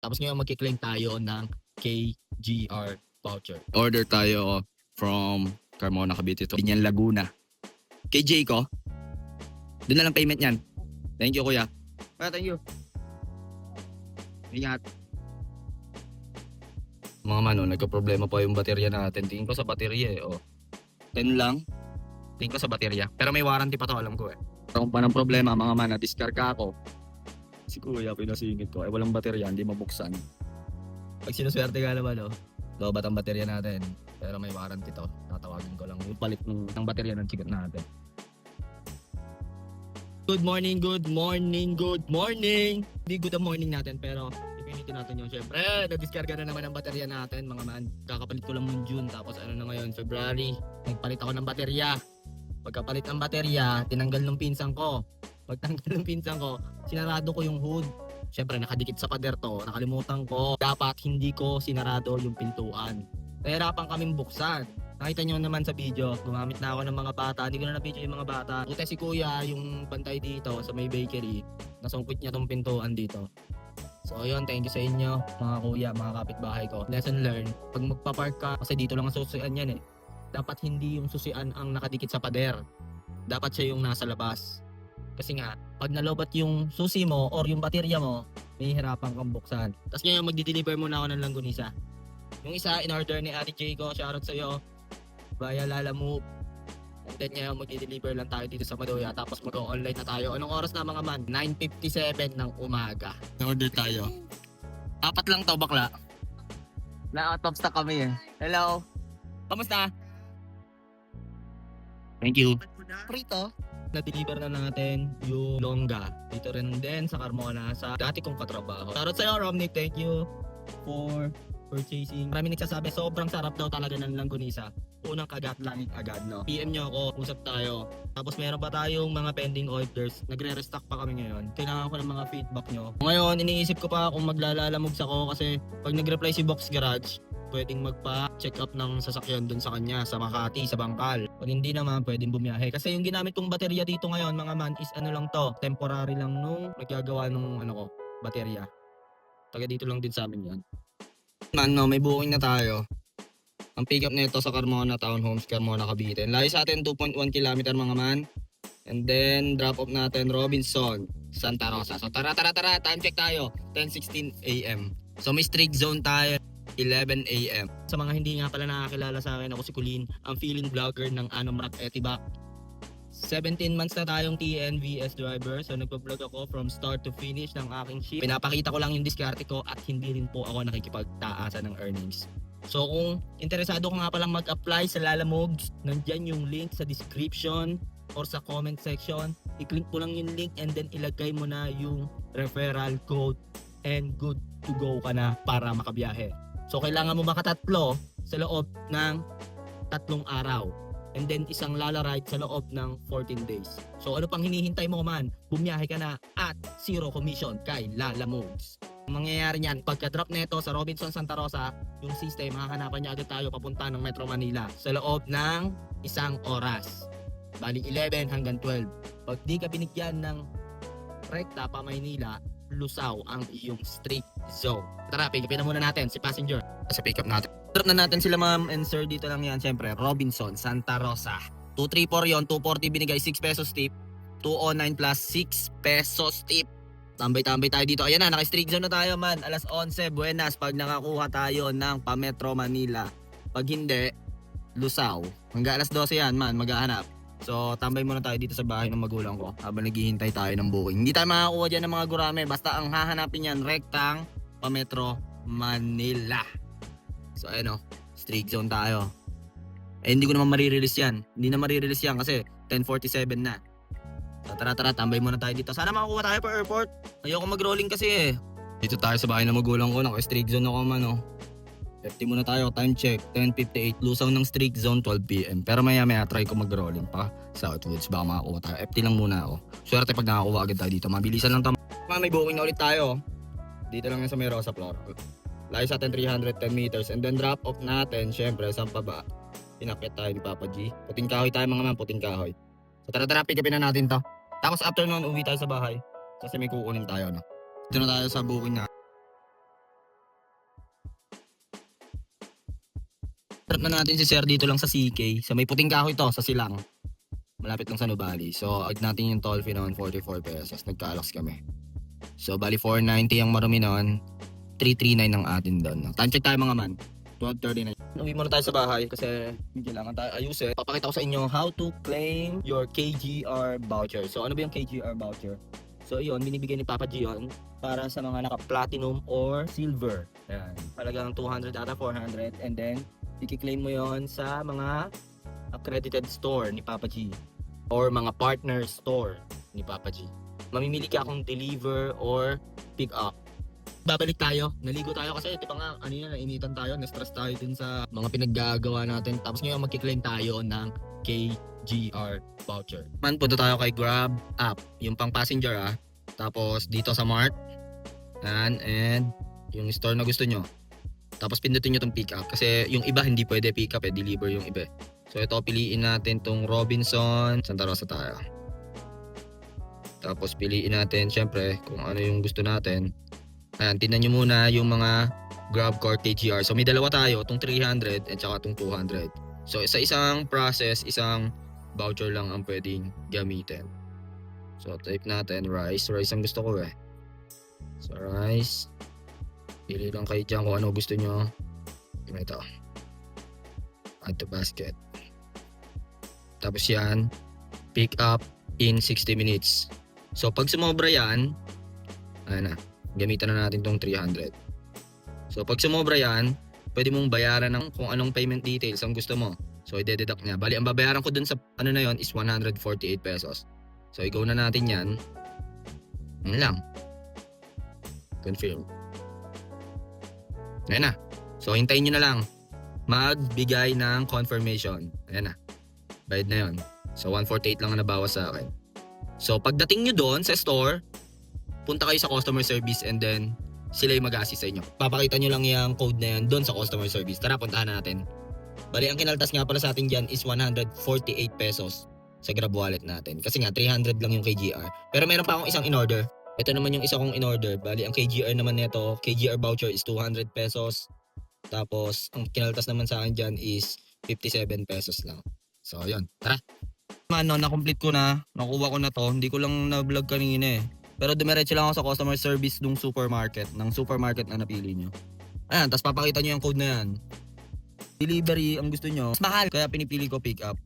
Tapos ngayon magkiklaim tayo ng KGR voucher. Order tayo from Carmona, Cavite to Binyan, Laguna. KJ ko. Doon na lang payment yan. Thank you, kuya. Kuya, thank you. Ingat. Mga mano, nagka-problema pa yung baterya natin. Tingin ko sa baterya eh. 10 lang. Tingin ko sa baterya. Pero may warranty pa to, alam ko eh. Kung pa ng problema, mga man, na-discard ako. Si kuya, pinasingit ko. Walang baterya, hindi mabuksan. Pag sinuswerte ka naman, lobat ang baterya natin. Pero may warranty to. Tatawagin ko lang yung palit ng baterya ng chikat natin. Good morning, good morning, good morning! Hindi good ang morning natin, pero ipinitin natin yung syempre. Na-discard na naman ang baterya natin, mga man. Kakapalit ko lang ng June, tapos ano na ngayon, February. Nagpalit ako ng baterya. Pagkapalit ng baterya, tinanggal ng pinsan ko. Pagtanggal ng pinsan ko, sinarado ko yung hood. Syempre, nakadikit sa pader to. Nakalimutan ko. Dapat hindi ko sinarado yung pintuan. Nahirapan kaming buksan. Nakita nyo naman sa video, gumamit na ako ng mga bata. Hindi ko na na-video yung mga bata. Buti si kuya, yung bantay dito sa may bakery. Nasungkit niya tong pintuan dito. So yun, thank you sa inyo mga kuya, mga kapitbahay ko. Lesson learned, pag magpapark ka, kasi dito lang ang susian yan eh. Dapat hindi yung susian ang nakadikit sa pader. Dapat siya yung nasa labas. Kasi nga, pag nalobat yung susi mo or yung baterya mo, may hirapan kang buksan. Tapos ngayon, magdi-deliver muna ako ng langgunisa. Yung isa, in-order ni Ate Jay ko, shoutout sa'yo. Via Lala Move. And then ngayon, magdi-deliver lang tayo dito sa Madoya. Tapos mag-online na tayo. Anong oras na mga man? 9:57 ng umaga. Na-order tayo. 4 lang to, bakla. Na-out of stock kami eh. Hello? Kamusta? Thank you. Prito. Na-deliver na natin yung longga. Dito rin din sa Carmona sa dati kong katrabaho. Shoutout sa'yo, Romnick. Thank you for purchasing. Marami nagsasabi, sobrang sarap daw talaga ng langgunisa. Unang kagat lang agad, no? PM nyo ako, usap tayo. Tapos meron pa tayong mga pending orders. Nagre-restock pa kami ngayon. Kailangan ko ng mga feedback nyo. Ngayon, iniisip ko pa kung maglalamogs ako kasi pag nag-reply si Box Garage, pwedeng magpa-check up ng sasakyan dun sa kanya, sa Makati, sa Bangkal. Pag hindi naman, pwedeng bumiyahe. Kasi yung ginamit kong baterya dito ngayon, mga man, is ano lang to, temporary lang nung nagagawa nung baterya. Taga dito lang din sa amin yan. Man, no, may booking na tayo. Ang pick up nito sa Carmona Townhomes, Carmona, Cavite. Layo sa atin 2.1 km mga man. And then drop off natin Robinson, Santa Rosa. So tara, time check tayo. 10:16 AM. So may streak zone tayo 11 AM. Sa mga hindi nga pala nakakilala sa akin, ako si Colleen, ang feeling vlogger ng Anomrak Etibac. 17 months na tayong TNVS driver. So nagpa-vlog ako from start to finish ng aking shift. Pinapakita ko lang yung diskarte ko at hindi rin po ako nakikipagtaasan ng earnings. So kung interesado ka nga palang mag-apply sa Lalamogs, nandyan yung link sa description or sa comment section. I-click mo lang yung link and then ilagay mo na yung referral code and good to go ka na para makabiyahe. So kailangan mo makatatlo sa loob ng 3 araw. And then isang Lala ride sa loob ng 14 days. So ano pang hinihintay mo man? Bumiyahe ka na at 0 commission kay Lalamogs. Ang mangyayari niyan, pagka-drop nito sa Robinson, Santa Rosa, yung system, makahanapan niya agad tayo papunta ng Metro Manila sa loob ng 1 oras. Bali 11 hanggang 12. Pag di ka binigyan ng rekta pa Maynila, lusaw ang iyong street zone. Tara, pick upin na muna natin si passenger. Sa pick up natin. Drop na natin sila ma'am and sir dito lang yan. Siyempre, Robinson, Santa Rosa. 234 yon, 240 binigay, 6 pesos tip. 209 plus 6 pesos tip. Tambay-tambay tayo dito. Ayan na, naka-streak zone na tayo man. Alas 11, buenas pag nakakuha tayo ng pa-Metro Manila. Pag hindi, lusaw. Hanggang alas 12 yan man, maghahanap. So, tambay muna tayo dito sa bahay ng magulang ko habang naghihintay tayo ng booking. Hindi tayo makakuha dyan ng mga gurame. Basta ang hahanapin yan, rektang pa-Metro Manila. So, ayan o, streak zone tayo. Eh, hindi ko naman marirelease yan. Hindi na marirelease yan kasi 10:47 na. So, tara, tambay muna tayo dito. Sana makakuha tayo pa airport. Ayoko mag-rolling kasi eh. Dito tayo sa bahay ng magulang ko. Naka-streak zone ako man oh. FT muna tayo. Time check. 10:58. Lusaw ng streak zone 12 PM. Pero maya try ko mag-rolling pa. Southwoods. Baka makakuha tayo. FT lang muna ako. Swerte pag nakakuha agad tayo dito. Mabilisan lang tayo. May booking na ulit tayo. Dito lang yan sa may Rosa Floor. Layo sa atin 310 meters. And then drop off natin. Syempre sa baba. Inakit tayo ni Papa G. Puting kahoy tayo mga man. Puting kahoy. So tara, pick upin na natin to. Tapos after nun, uwi tayo sa bahay. Kasi may kukunin tayo, no? Dito na tayo sa booking na. Trap na natin si Sir dito lang sa CK. Sa may puting kahoy to, sa Silang. Malapit lang sa Nubali. So, ag natin yung toll fee noon, 44 pesos. Nagka-alox kami. So, bali 490 ang marumi noon. 339 ang atin doon. Time check tayo mga man. 12:39. Uwi muna tayo sa bahay kasi kailangan tayo ayusin. Papakita ko sa inyo how to claim your KGR voucher. So, ano ba yung KGR voucher? So, yun, binibigay ni Papa G yun para sa mga naka-platinum or silver. Ayan. Halagang 200 ata, 400. And then, i-claim mo yon sa mga accredited store ni Papa G or mga partner store ni Papa G. Mamimili ka kung deliver or pick up. Babalik tayo, naligo tayo kasi di ba nga kanina nainitan tayo, na-stress tayo din sa mga pinaggagawa natin. Tapos ngayon magki-claim tayo ng KGR voucher. Man, punta tayo kay Grab app, yung pang passenger Tapos dito sa Mart, and yung store na gusto nyo. Tapos pindutin nyo tong pick up kasi yung iba hindi pwede pick up deliver yung iba. So ito piliin natin tong Robinson, Santa Rosa tayo. Tapos piliin natin syempre kung ano yung gusto natin. Ayan, tingnan nyo muna yung mga Grab Card KGR. So may dalawa tayo, itong 300 at saka itong 200. So sa isang process, isang voucher lang ang pwedeng gamitin. So type natin rice ang gusto ko So rice. Pili lang kayo dyan kung ano gusto nyo. Ito. Add to basket. Tapos yan, pick up in 60 minutes. So pag sumobra yan, ayan na. Gamitan na natin tong 300. So pag sumobra yan, pwede mong bayaran ng kung anong payment details ang gusto mo. So i-deduct niya. Bali, ang babayaran ko dun sa ano na yon is 148 pesos. So i-go na natin yan. Yan lang. Confirm. Ayan na. So hintayin nyo na lang. Magbigay ng confirmation. Ayan na. Bayad na yon. So 148 lang ang nabawas sa akin. So pagdating nyo doon sa store, punta kayo sa customer service and then sila yung mag-assist sa inyo. Papakita nyo lang yung code na yan doon sa customer service. Tara, puntahan natin. Bali, ang kinaltas nga pala sa atin dyan is 148 pesos sa Grab wallet natin. Kasi nga, 300 lang yung KGR. Pero meron pa akong isang in-order. Ito naman yung isa kong in-order. Bali, ang KGR naman nito, KGR voucher is 200 pesos. Tapos, ang kinaltas naman sa akin dyan is 57 pesos lang. So, yun. Tara. Na-complete ko na. Nakuha ko na to. Hindi ko lang na-vlog kanina Pero dumiretso lang ako sa customer service ng supermarket na napili nyo. Ayan, tapos papakita nyo yung code na yan. Delivery ang gusto nyo. Mas mahal, kaya pinipili ko pick up.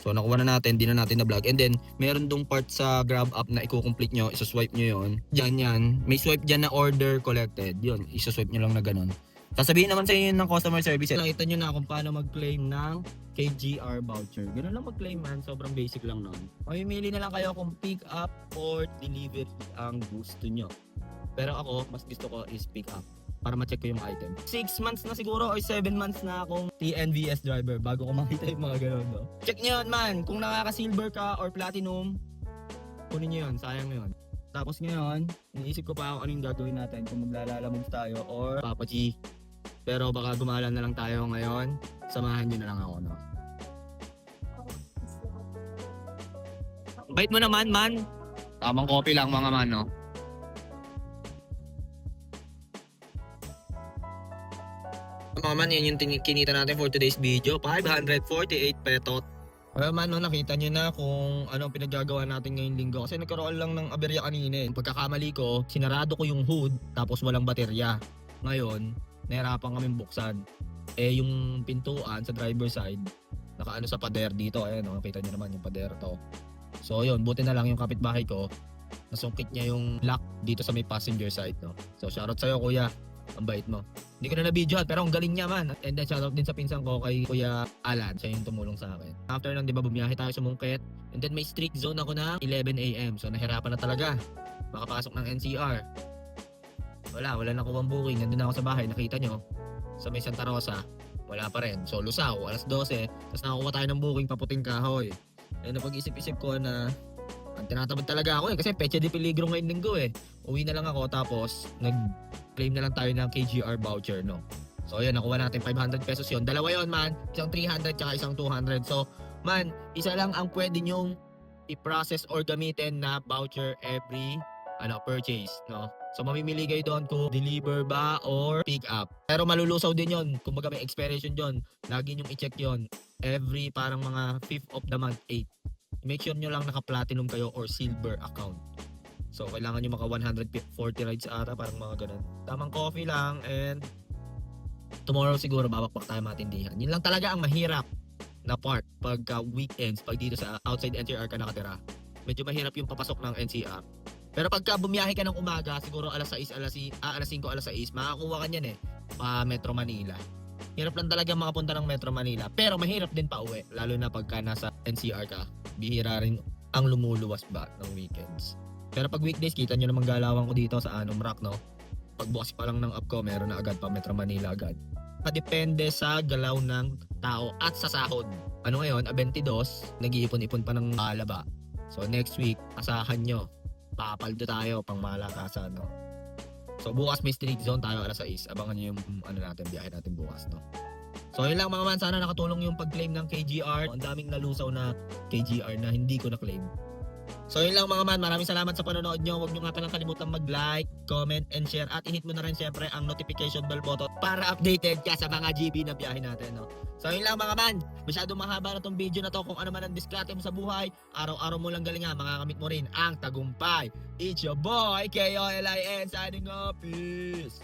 So nakuha na natin, di na natin na-vlog. And then, meron dong part sa Grab app na i-complete nyo, isa-swipe nyo yon. Diyan yan. May swipe dyan na order collected. Yun, isa-swipe nyo lang na ganun. Sasabihin naman sa inyo ng customer service, nakita nyo na kung paano mag-claim ng KGR voucher. Ganun lang mag-claim man, sobrang basic lang nun. Mamimili na lang kayo kung pick up or delivery ang gusto nyo. Pero ako, mas gusto ko is pick up para ma-check ko yung item. 6 months na siguro or 7 months na akong TNVS driver bago ko makita yung mga ganun, no? Check nyo yun man, kung nakaka-silver ka or platinum, kunin nyo yun, sayang yun. Tapos ngayon, iniisip ko pa ako anong gagawin natin kung maglalalamog tayo or Papa G. Pero baka gumalan na lang tayo ngayon. Samahan nyo na lang ako, no? Bait mo naman, man. Tamang copy lang, mga man, no? Mga man, yun yung kinita natin for today's video. 548 petot. Well man, no, nakita nyo na kung anong pinaggagawa natin ngayong linggo. Kasi nagkaroon lang ng aberya kanina. Pagkakamali ko, sinarado ko yung hood tapos walang baterya. Ngayon, nahirapan kaming buksan. Yung pintuan sa driver side, nakaano sa pader dito. Ayan, no, kita nyo naman yung pader to. So yun, buti na lang yung kapitbahay ko, nasungkit niya yung lock dito sa may passenger side, no. So shoutout sa'yo, kuya. Ang bait mo. Hindi ko na na-videohan pero ang galing niya man. And then shoutout din sa pinsan ko kay Kuya Alan. Siya yung tumulong sa akin. After lang, di ba, bumiyahe tayo sa Mungket. And then may strict zone ako na 11 AM. So nahirapan na talaga makapasok ng NCR. Wala na akong booking. Nandun ako sa bahay, nakita nyo. Sa may Santa Rosa, wala pa rin. So Lusaw, alas 12. Tapos nakakuha tayo ng booking paputing Kahoy. And napag-isip-isip ko na ang tinatamad talaga ako kasi pecha de peligro ngayong linggo Uwi na lang ako tapos nag-claim na lang tayo ng KGR voucher, no. So ayun, nakuha natin 500 pesos yon. Dalawa yon man, isang 300 tsaka isang 200. So man, isa lang ang pwede nyong i-process or gamitin na voucher every purchase, no? So mamimili kayo doon kung deliver ba or pick up. Pero malulusaw din 'yon. Kumbaga may expiration 'yon. Lagi niyo i-check 'yon. Every parang mga 5th of the month, 8. Make sure nyo lang naka-platinum kayo or silver account. So kailangan nyo maka 140 rides ata, parang mga ganun. Tamang coffee lang, and tomorrow siguro babakbak tayo matindihan. Yun lang talaga ang mahirap na part pagka weekends, pag dito sa outside NCR ka nakatira. Medyo mahirap yung papasok ng NCR. Pero pagka bumiyahe ka ng umaga, siguro alas 5, alas 5, alas 6, makakuha ka niyan pa Metro Manila. Hirap lang talaga makapunta ng Metro Manila. Pero mahirap din pa uwi, lalo na pagka nasa NCR ka. Bihira rin ang lumuluwas ba ng weekends. Pero pag weekdays, kita nyo naman galawan ko dito sa Anom Rock, no? Pagbukas pa lang ng app ko, meron na agad pa Metro Manila agad. Depende sa galaw ng tao at sa sahod. Ano ngayon, 22, nag-iipon-ipon pa ng alaba. So next week, asahan nyo. Papaldo tayo pang malakasan, no? So bukas may street zone tayo alas 6. Abangan nyo yung biyahe natin bukas, no? So yun lang mga man, sana nakatulong yung pag-claim ng KGR. Ang daming nalusaw na KGR na hindi ko na-claim. So yun lang mga man, maraming salamat sa panonood nyo. Huwag nyo nga palang kalimutan mag-like, comment, and share. At i-hit mo na rin syempre ang notification bell button para updated ka sa mga GB na biyahe natin, no? So yun lang mga man, masyadong mahaba na tong video na to. Kung ano man ang diskarte mo sa buhay, araw-araw mo lang galingan, makakamit mo rin ang tagumpay. It's your boy, KOLIN, signing off. Peace!